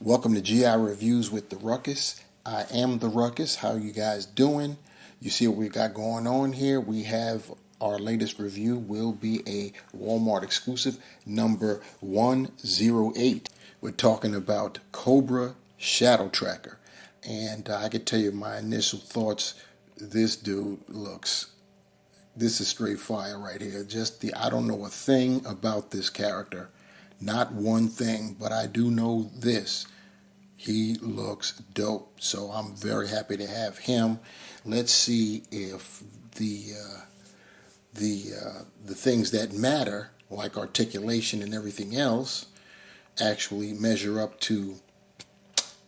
Welcome to GI Reviews with the Ruckus. I am the Ruckus. How are you guys doing? You see what we got going on here. We have our latest review will be a Walmart exclusive, number 108. We're talking about Cobra Shadow Tracker. And I can tell you my initial thoughts. This dude this is straight fire right here. I don't know a thing about this character. Not one thing, but I do know this. He looks dope, so I'm very happy to have him. Let's see if the things that matter, like articulation and everything else, actually measure up to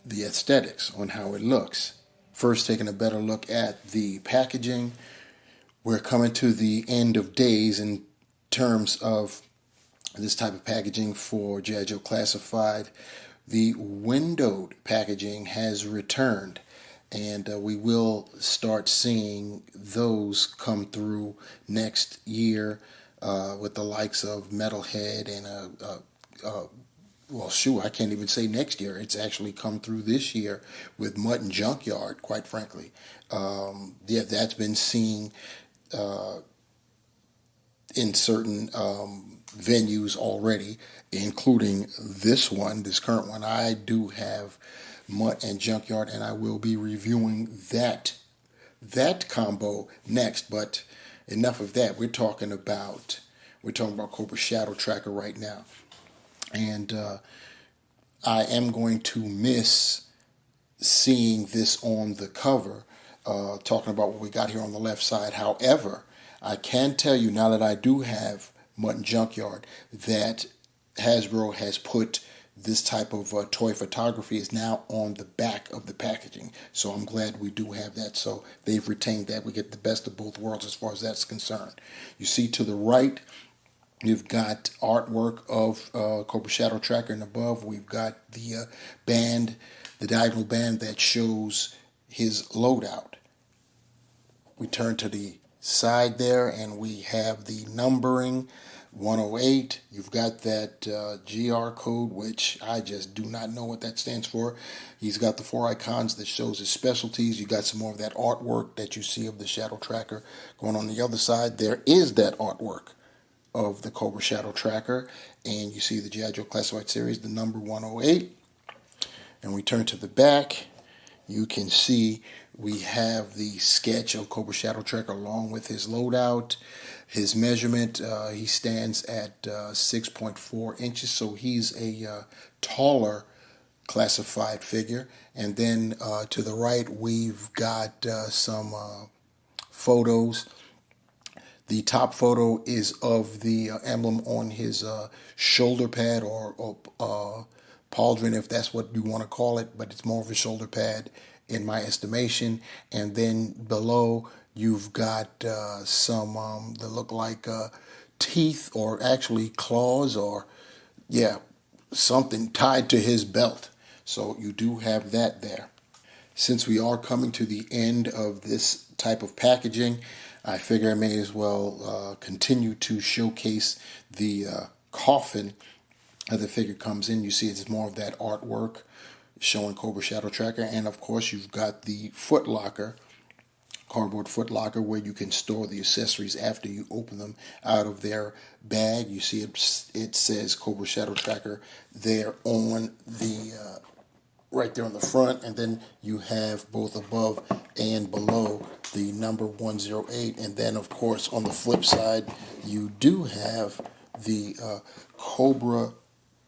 the aesthetics on how it looks. First, taking a better look at the packaging. We're coming to the end of days in terms of this type of packaging for G.I. Joe Classified. The windowed packaging has returned, and we will start seeing those come through next year with the likes of Metalhead and well, shoot, I can't even say next year. It's actually come through this year with Mutt and Junkyard, quite frankly. Yeah, that's been seen in certain venues already, including this current one. I do have Mutt and Junkyard, and I will be reviewing that combo next. But enough of that. We're talking about Cobra Shadow Tracker right now, and I am going to miss seeing this on the cover. Talking about what we got here on the left side. However, I can tell you now that I do have Mutt and Junkyard that Hasbro has put this type of toy photography is now on the back of the packaging. So I'm glad we do have that. So they've retained that. We get the best of both worlds as far as that's concerned. You see to the right, you've got artwork of Cobra Shadow Tracker, and above we've got the band, the diagonal band that shows his loadout. We turn to the side there, and we have the numbering 108. You've got that GR code, which I just do not know what that stands for. He's got the 4 icons that shows his specialties. You got some more of that artwork that you see of the Shadow Tracker. Going on the other side, there is that artwork of the Cobra Shadow Tracker, and you see the G.I. Joe Classified Series, the number 108. And we turn to the back. You can see we have the sketch of Cobra Shadow Tracker along with his loadout. His measurement, he stands at 6.4 inches, so he's a taller classified figure. And then to the right, we've got some photos. The top photo is of the emblem on his shoulder pad or pauldron, if that's what you want to call it, but it's more of a shoulder pad in my estimation. And then below you've got some that look like teeth, or actually claws, or yeah, something tied to his belt. So you do have that there. Since we are coming to the end of this type of packaging, I figure I may as well continue to showcase the coffin as the figure comes in. You see it's more of that artwork showing Cobra Shadow Tracker, and of course you've got the foot locker, cardboard foot locker, where you can store the accessories after you open them out of their bag. You see it says Cobra Shadow Tracker there on the right there on the front, and then you have both above and below the number 108. And then of course on the flip side you do have the Cobra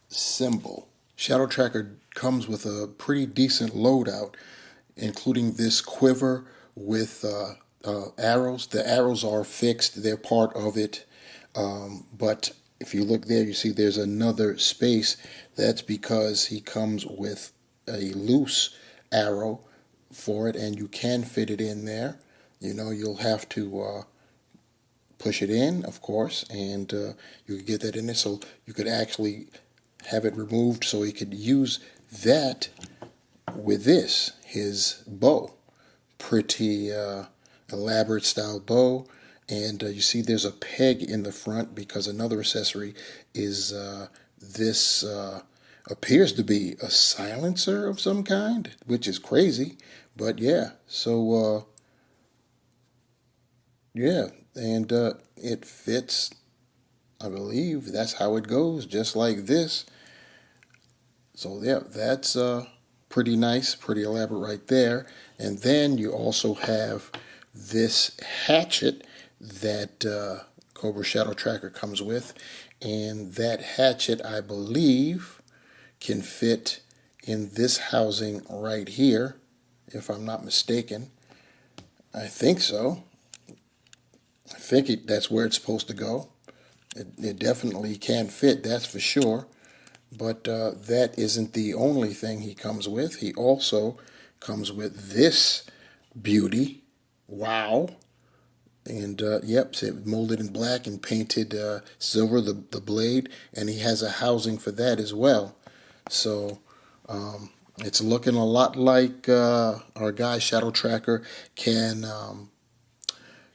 symbol. Shadow Tracker comes with a pretty decent loadout, including this quiver with arrows. The arrows are fixed, they're part of it, but if you look there, you see there's another space. That's because he comes with a loose arrow for it, and you can fit it in there. You know, you'll have to push it in, of course, and you could get that in there. So you could actually have it removed so he could use that with his bow. Pretty elaborate style bow. And you see there's a peg in the front because another accessory is this appears to be a silencer of some kind, which is crazy. But yeah, so yeah, and it fits. I believe that's how it goes, just like this. So yeah, that's pretty nice, pretty elaborate right there. And then you also have this hatchet that Cobra Shadow Tracker comes with, and that hatchet, I believe, can fit in this housing right here, if I'm not mistaken. I think so. I think that's where it's supposed to go. It definitely can fit, that's for sure. But that isn't the only thing he comes with. He also comes with this beauty. Wow. And yep, so molded in black and painted silver, the blade. And he has a housing for that as well. So it's looking a lot like our guy Shadow Tracker can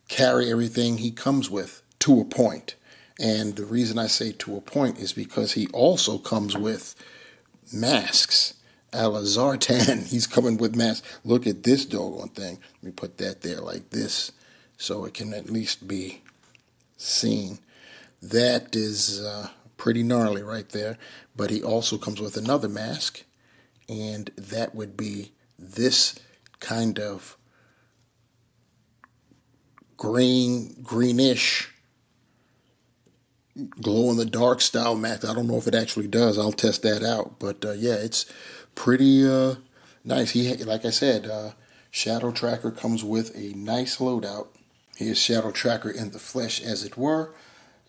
carry everything he comes with to a point. And the reason I say to a point is because he also comes with masks. A la Zartan, he's coming with masks. Look at this doggone thing. Let me put that there like this so it can at least be seen. That is pretty gnarly right there. But he also comes with another mask, and that would be this kind of greenish, glow in the dark style mask. I don't know if it actually does. I'll test that out. But yeah, it's pretty nice. Like I said, Shadow Tracker comes with a nice loadout. Here's Shadow Tracker in the flesh, as it were.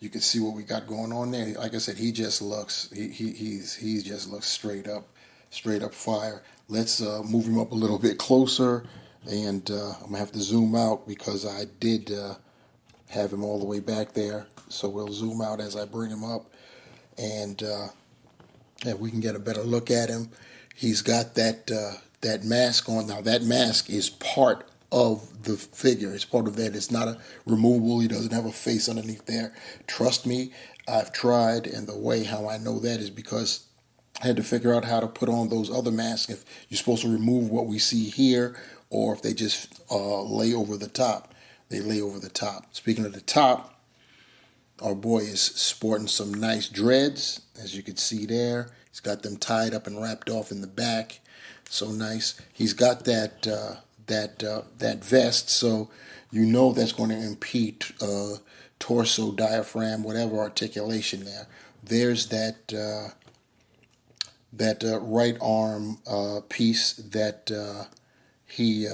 You can see what we got going on there. Like I said, he just looks he just looks straight up fire. Let's move him up a little bit closer, and I'm gonna have to zoom out because I did have him all the way back there. So we'll zoom out as I bring him up, and we can get a better look at him. He's got that mask on. Now that mask is part of the figure. It's part of that. It's not a removable. He doesn't have a face underneath there. Trust me, I've tried, and the way how I know that is because I had to figure out how to put on those other masks. If you're supposed to remove what we see here, or if they just lay over the top. They lay over the top. Speaking of the top, our boy is sporting some nice dreads, as you can see there. He's got them tied up and wrapped off in the back. So nice. He's got that vest, so you know that's going to impede torso, diaphragm, whatever articulation there. There's that right arm piece that he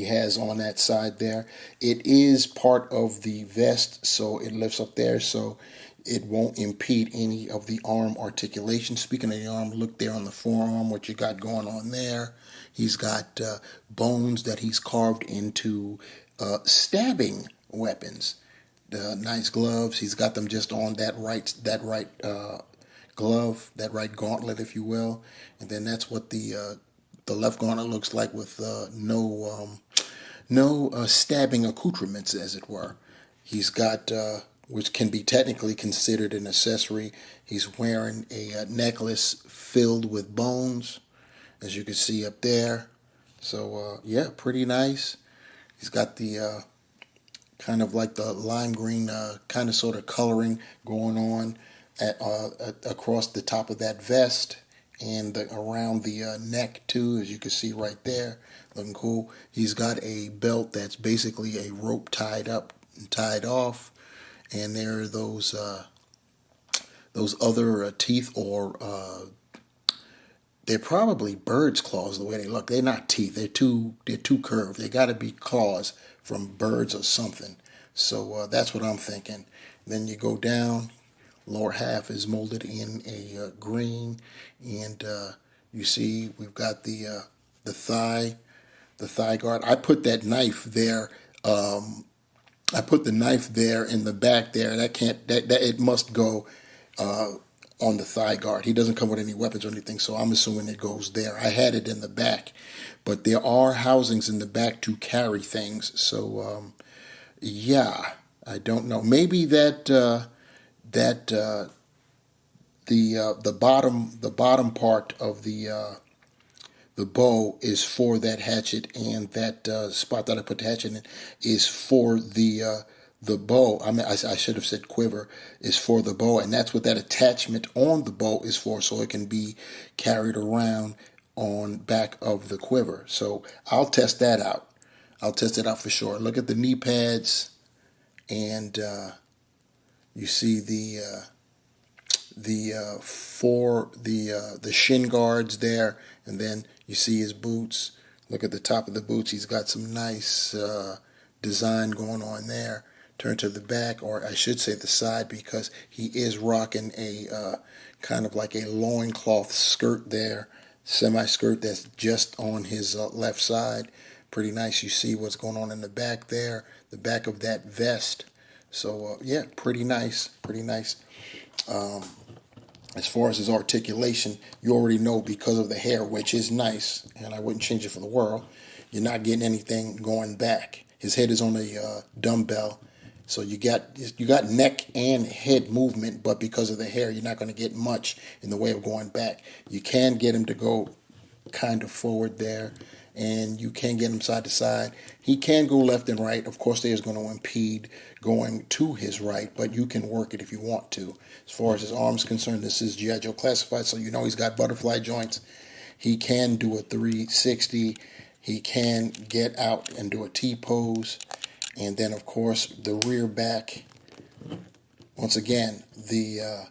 has on that side there. It is part of the vest, so it lifts up there, so it won't impede any of the arm articulation. Speaking of the arm, look there on the forearm, what you got going on there. He's got bones that he's carved into stabbing weapons. The nice gloves, he's got them just on that right glove, that right gauntlet, if you will. And then that's what the left gauntlet looks like with no stabbing accoutrements, as it were. He's got, which can be technically considered an accessory. He's wearing a necklace filled with bones, as you can see up there. So yeah, pretty nice. He's got the kind of like the lime green kind of sort of coloring going on across the top of that vest and around the neck too, as you can see right there. Looking cool. He's got a belt that's basically a rope tied up and tied off, and there are those other teeth, or they're probably bird's claws the way they look. They're not teeth. They're too curved. They got to be claws from birds or something. So that's what I'm thinking. Then you go down. Lower half is molded in a green, and you see we've got the thigh guard. I put that knife there. I put the knife there in the back there. That it must go on the thigh guard. He doesn't come with any weapons or anything, so I'm assuming it goes there. I had it in the back, but there are housings in the back to carry things. So yeah, I don't know. Maybe that the bottom part of the bow is for that hatchet, and that spot that I put the hatchet in is for the bow. I mean, I should have said quiver is for the bow, and that's what that attachment on the bow is for, so it can be carried around on back of the quiver. So I'll test that out. I'll test it out for sure. Look at the knee pads, and you see the shin guards there, and then you see his boots. Look at the top of the boots. He's got some nice design going on there. Turn to the back, or I should say the side, because he is rocking a kind of like a loincloth skirt there, semi-skirt that's just on his left side. Pretty nice. You see what's going on in the back there, the back of that vest. So yeah, pretty nice, pretty nice. As far as his articulation, you already know because of the hair, which is nice, and I wouldn't change it for the world. You're not getting anything going back. His head is on a dumbbell, so you got neck and head movement, but because of the hair, you're not going to get much in the way of going back. You can get him to go kind of forward there, and you can get him side to side. He can go left and right. Of course, there's going to impede going to his right, but you can work it if you want to. As far as his arms concerned, this is G.I. Joe classified, so you know he's got butterfly joints. He can do a 360. He can get out and do a T-pose. And then, of course, the rear back. Once again, the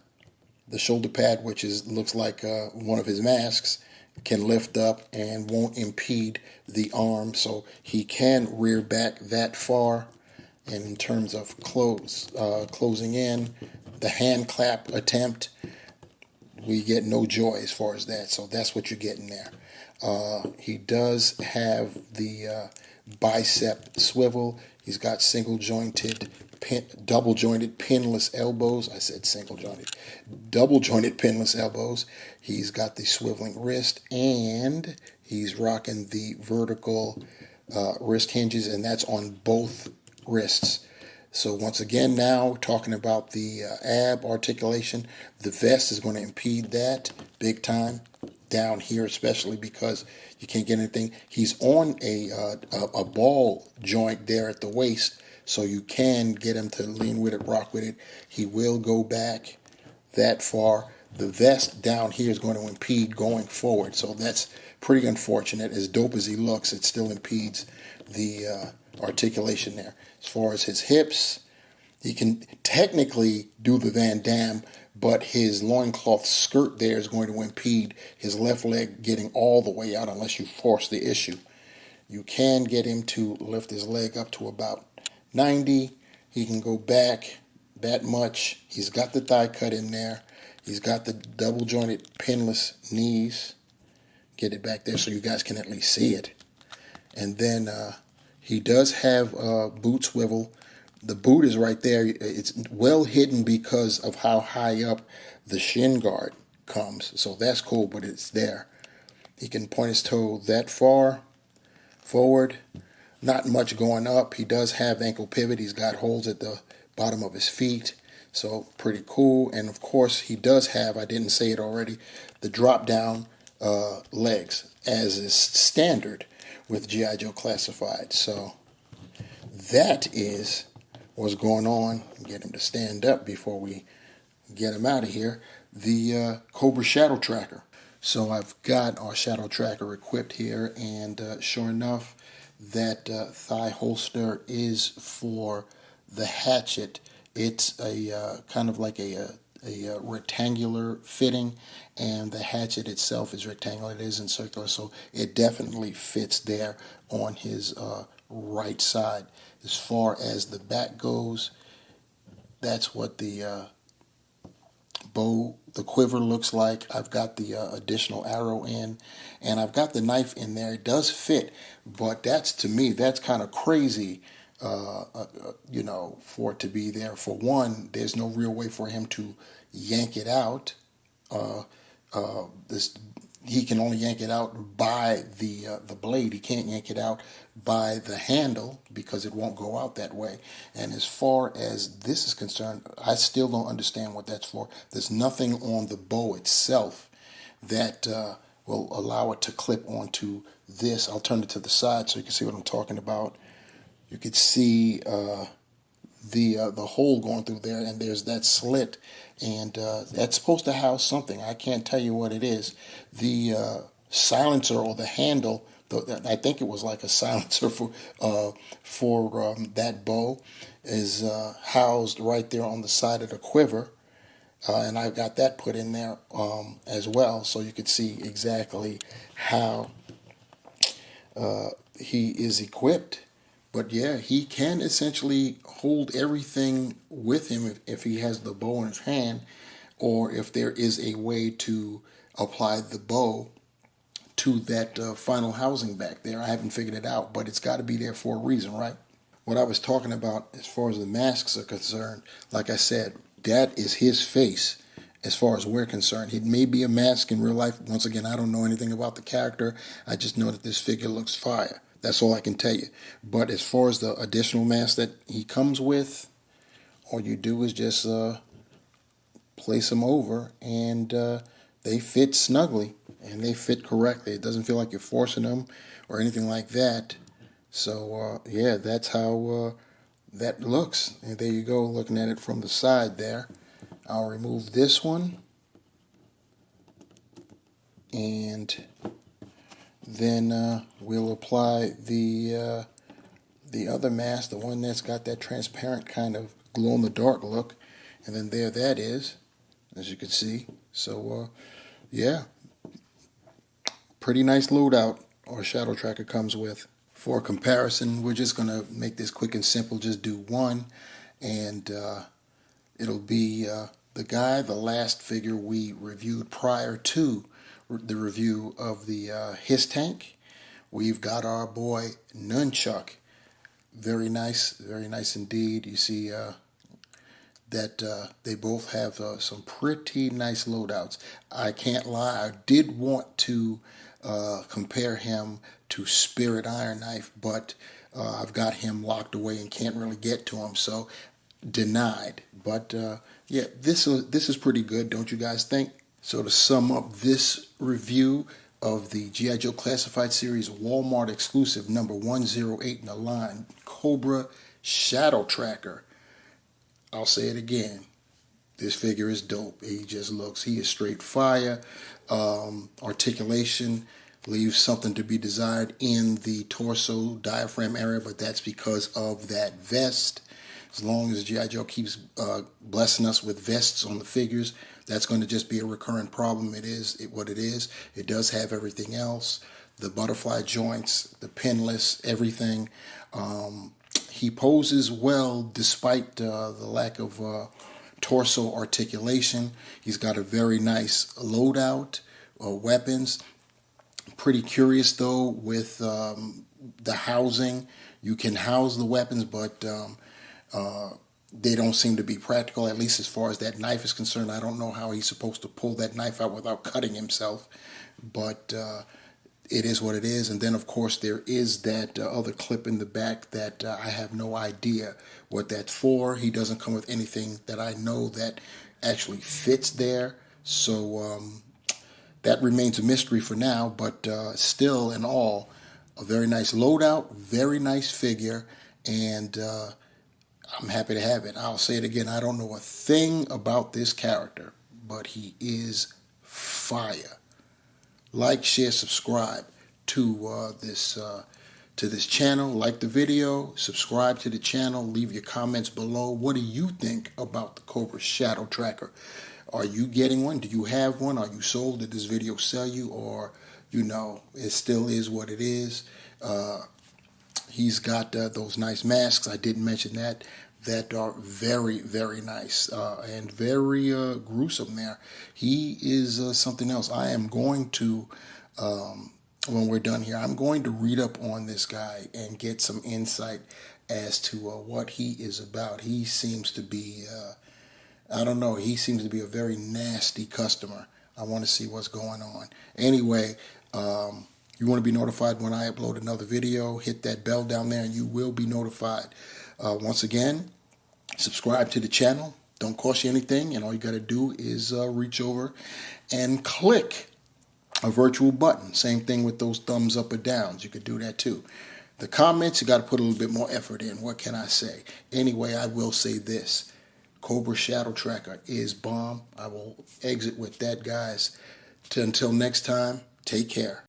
shoulder pad, which looks like one of his masks, can lift up and won't impede the arm, so he can rear back that far. And in terms of closing in, the hand clap attempt, we get no joy as far as that. So that's what you're getting there. He does have the bicep swivel. He's got double jointed pinless elbows. I said single jointed. Double jointed pinless elbows. He's got the swiveling wrist, and he's rocking the vertical wrist hinges, and that's on both wrists. So once again, now talking about the ab articulation, the vest is going to impede that big time down here, especially because you can't get anything. He's on a ball joint there at the waist, so you can get him to lean with it, rock with it. He will go back that far. The vest down here is going to impede going forward, so that's pretty unfortunate. As dope as he looks, it still impedes the articulation there. As far as his hips, he can technically do the Van Damme, but his loincloth skirt there is going to impede his left leg getting all the way out unless you force the issue. You can get him to lift his leg up to about 90. He can go back that much. He's got the thigh cut in there. He's got the double jointed pinless knees. Get it back there so you guys can at least see it. And then he does have boot swivel. The boot is right there. It's well hidden because of how high up the shin guard comes. So that's cool, but it's there. He can point his toe that far forward. Not much going up. He does have ankle pivot. He's got holes at the bottom of his feet. So pretty cool. And of course, he does have, I didn't say it already, the drop down legs, as is standard with G.I. Joe Classified. So that is what's going on. Get him to stand up before we get him out of here. The Cobra Shadow Tracker. So I've got our Shadow Tracker equipped here, and sure enough, that thigh holster is for the hatchet. It's a kind of like a rectangular fitting, and the hatchet itself is rectangular. It isn't circular, so it definitely fits there on his right side. As far as the back goes, that's what the quiver looks like. I've got the additional arrow in, and I've got the knife in there. It does fit, but to me, that's kind of crazy. For it to be there. For one, there's no real way for him to yank it out. This he can only yank it out by the blade. He can't yank it out by the handle because it won't go out that way. And as far as this is concerned, I still don't understand what that's for. There's nothing on the bow itself that will allow it to clip onto this. I'll turn it to the side so you can see what I'm talking about. You could see the hole going through there, and there's that slit, and that's supposed to house something. I can't tell you what it is. The silencer or the handle, I think it was like a silencer for that bow, is housed right there on the side of the quiver. And I got that put in there as well, so you could see exactly how he is equipped. But yeah, he can essentially hold everything with him if he has the bow in his hand, or if there is a way to apply the bow to that final housing back there. I haven't figured it out, but it's got to be there for a reason, right? What I was talking about as far as the masks are concerned, like I said, that is his face as far as we're concerned. It may be a mask in real life. Once again, I don't know anything about the character. I just know that this figure looks fire. That's all I can tell you. But as far as the additional mask that he comes with, all you do is just place them over, and they fit snugly, and they fit correctly. It doesn't feel like you're forcing them or anything like that. So, yeah, that's how that looks. And there you go, looking at it from the side there. I'll remove this one, and then we'll apply the other mask, the one that's got that transparent kind of glow-in-the-dark look. And then there that is, as you can see. So, yeah, pretty nice loadout our Shadow Tracker comes with. For comparison, we're just going to make this quick and simple. Just do one, and it'll be the last figure we reviewed prior to the review of the His Tank. We've got our boy Nunchuck. Very nice indeed. You see that they both have some pretty nice loadouts. I can't lie, I did want to compare him to Spirit Iron Knife, but I've got him locked away and can't really get to him, so denied. But yeah, this is pretty good, don't you guys think? So to sum up this review of the G.I. Joe Classified Series Walmart exclusive number 108 in the line, Cobra Shadow Tracker, I'll say it again. This figure is dope. He is straight fire. Articulation leaves something to be desired in the torso diaphragm area, but that's because of that vest. As long as G.I. Joe keeps blessing us with vests on the figures, that's going to just be a recurrent problem. It is what it is. It does have everything else. The butterfly joints, the pinless, everything. He poses well despite the lack of torso articulation. He's got a very nice loadout, weapons. Pretty curious though with the housing. You can house the weapons, but they don't seem to be practical, at least as far as that knife is concerned. I don't know how he's supposed to pull that knife out without cutting himself, but it is what it is. And then, of course, there is that other clip in the back that I have no idea what that's for. He doesn't come with anything that I know that actually fits there. So that remains a mystery for now, but still in all, a very nice loadout, very nice figure, and I'm happy to have it. I'll say it again, I don't know a thing about this character, but he is fire. Like, share, subscribe to this channel. Like the video, subscribe to the channel, leave your comments below. What do you think about the Cobra Shadow Tracker? Are you getting one? Do you have one? Are you sold? Did this video sell you? Or, it still is what it is. He's got those nice masks. I didn't mention that are very, very nice and very gruesome there. He is something else. I am going to, when we're done here, I'm going to read up on this guy and get some insight as to what he is about. He seems to be, I don't know, he seems to be a very nasty customer. I want to see what's going on. Anyway, you want to be notified when I upload another video, hit that bell down there and you will be notified. Once again, subscribe to the channel. Don't cost you anything, and all you got to do is reach over and click a virtual button. Same thing with those thumbs up or downs. You could do that too. The comments, you got to put a little bit more effort in. What can I say? Anyway, I will say this. Cobra Shadow Tracker is bomb. I will exit with that, guys. Until next time, take care.